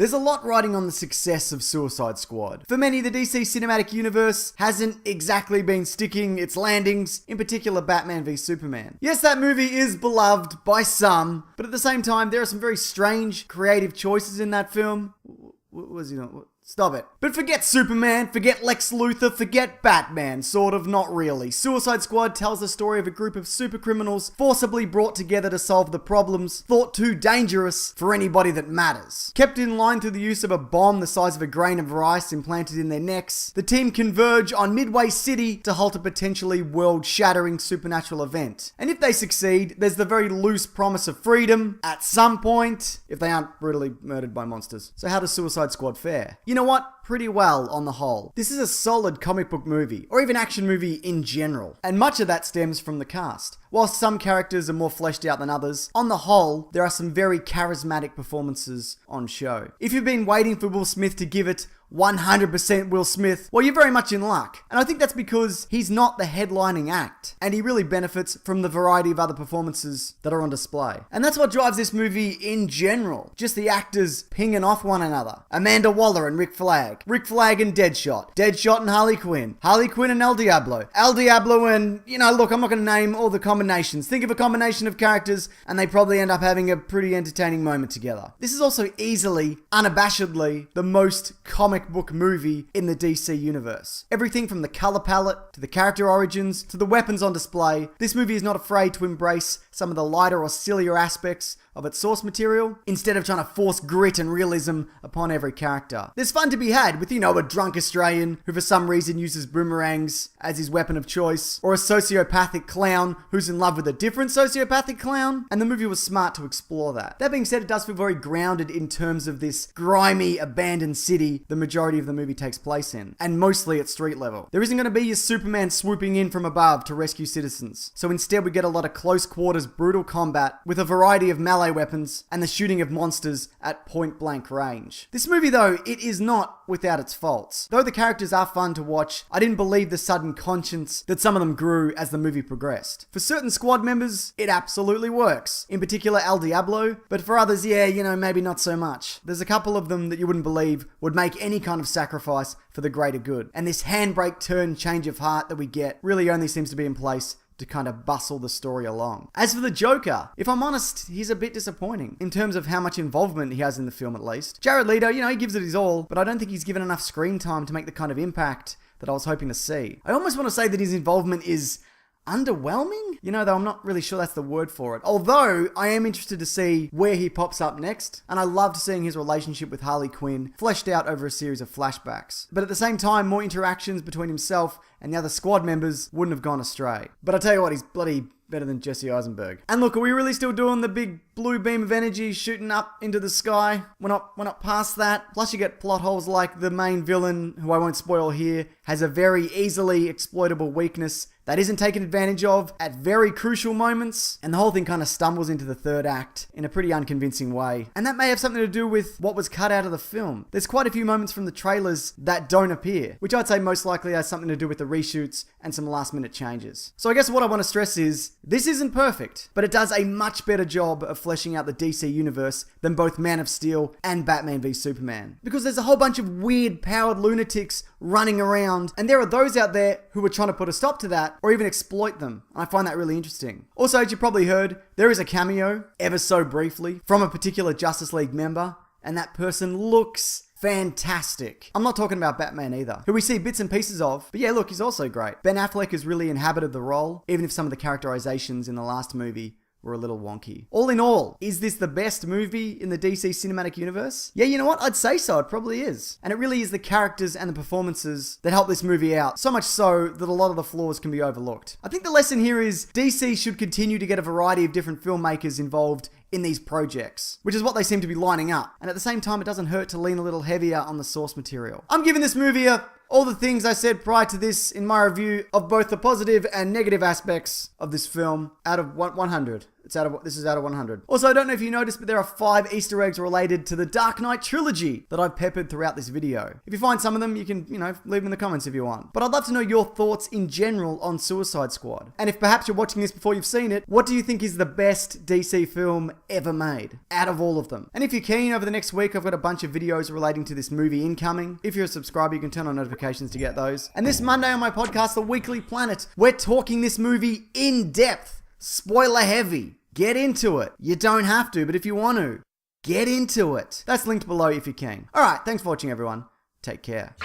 There's a lot riding on the success of Suicide Squad. For many, the DC Cinematic Universe hasn't exactly been sticking its landings, in particular Batman v Superman. Yes, that movie is beloved by some, but at the same time, there are some very strange, creative choices in that film. What was he doing? Stop it. But forget Superman, forget Lex Luthor, forget Batman. Sort of, not really. Suicide Squad tells the story of a group of super criminals forcibly brought together to solve the problems thought too dangerous for anybody that matters. Kept in line through the use of a bomb the size of a grain of rice implanted in their necks, the team converge on Midway City to halt a potentially world-shattering supernatural event. And if they succeed, there's the very loose promise of freedom at some point, if they aren't brutally murdered by monsters. So how does Suicide Squad fare? You know what? Pretty well on the whole. This is a solid comic book movie, or even action movie in general. And much of that stems from the cast. Whilst some characters are more fleshed out than others, on the whole, there are some very charismatic performances on show. If you've been waiting for Will Smith to give it 100% Will Smith, well, you're very much in luck. And I think that's because he's not the headlining act, and he really benefits from the variety of other performances that are on display. And that's what drives this movie in general. Just the actors pinging off one another. Amanda Waller and Rick Flag. Rick Flag and Deadshot. Deadshot and Harley Quinn. Harley Quinn and El Diablo. El Diablo and, look, I'm not going to name all the combinations. Think of a combination of characters, and they probably end up having a pretty entertaining moment together. This is also easily, unabashedly, the most comic book movie in the DC universe. Everything from the color palette, to the character origins, to the weapons on display, this movie is not afraid to embrace some of the lighter or sillier aspects of its source material, instead of trying to force grit and realism upon every character. There's fun to be had with, a drunk Australian who for some reason uses boomerangs as his weapon of choice, or a sociopathic clown who's in love with a different sociopathic clown, and the movie was smart to explore that. That being said, it does feel very grounded in terms of this grimy, abandoned city the majority of the movie takes place in, and mostly at street level. There isn't going to be your Superman swooping in from above to rescue citizens, so instead we get a lot of close quarters, brutal combat with a variety of melee weapons and the shooting of monsters at point blank range. This movie though, it is not without its faults. Though the characters are fun to watch, I didn't believe the sudden conscience that some of them grew as the movie progressed. For certain squad members, it absolutely works. In particular El Diablo, but for others, maybe not so much. There's a couple of them that you wouldn't believe would make any kind of sacrifice for the greater good. And this handbrake turn change of heart that we get really only seems to be in place to kind of bustle the story along. As for the Joker, if I'm honest, he's a bit disappointing in terms of how much involvement he has in the film at least. Jared Leto, he gives it his all, but I don't think he's given enough screen time to make the kind of impact that I was hoping to see. I almost want to say that his involvement is underwhelming? Though I'm not really sure that's the word for it. Although, I am interested to see where he pops up next, and I loved seeing his relationship with Harley Quinn fleshed out over a series of flashbacks. But at the same time, more interactions between himself and the other squad members wouldn't have gone astray. But I tell you what, he's bloody better than Jesse Eisenberg. And look, are we really still doing the big blue beam of energy shooting up into the sky? We're not past that. Plus you get plot holes like the main villain, who I won't spoil here, has a very easily exploitable weakness that isn't taken advantage of at very crucial moments, and the whole thing kind of stumbles into the third act in a pretty unconvincing way. And that may have something to do with what was cut out of the film. There's quite a few moments from the trailers that don't appear, which I'd say most likely has something to do with the reshoots and some last minute changes. So I guess what I want to stress is, this isn't perfect, but it does a much better job of fleshing out the DC universe than both Man of Steel and Batman v Superman. Because there's a whole bunch of weird powered lunatics running around, and there are those out there who are trying to put a stop to that, or even exploit them. I find that really interesting. Also, as you probably heard, there is a cameo, ever so briefly, from a particular Justice League member, and that person looks fantastic. I'm not talking about Batman either, who we see bits and pieces of, but yeah, look, he's also great. Ben Affleck has really inhabited the role, even if some of the characterizations in the last movie were a little wonky. All in all, is this the best movie in the DC Cinematic Universe? Yeah, you know what? I'd say so. It probably is. And it really is the characters and the performances that help this movie out, so much so that a lot of the flaws can be overlooked. I think the lesson here is DC should continue to get a variety of different filmmakers involved in these projects, which is what they seem to be lining up. And at the same time, it doesn't hurt to lean a little heavier on the source material. I'm giving this movie all the things I said prior to this in my review of both the positive and negative aspects of this film out of 100. This is out of 100. Also, I don't know if you noticed, but there are 5 Easter eggs related to the Dark Knight trilogy that I've peppered throughout this video. If you find some of them, you can, leave them in the comments if you want. But I'd love to know your thoughts in general on Suicide Squad. And if perhaps you're watching this before you've seen it, what do you think is the best DC film ever made out of all of them? And if you're keen, over the next week, I've got a bunch of videos relating to this movie incoming. If you're a subscriber, you can turn on notifications to get those. And this Monday on my podcast, The Weekly Planet, we're talking this movie in depth. Spoiler heavy. Get into it. You don't have to, but if you want to, get into it. That's linked below if you can. Alright, thanks for watching everyone. Take care.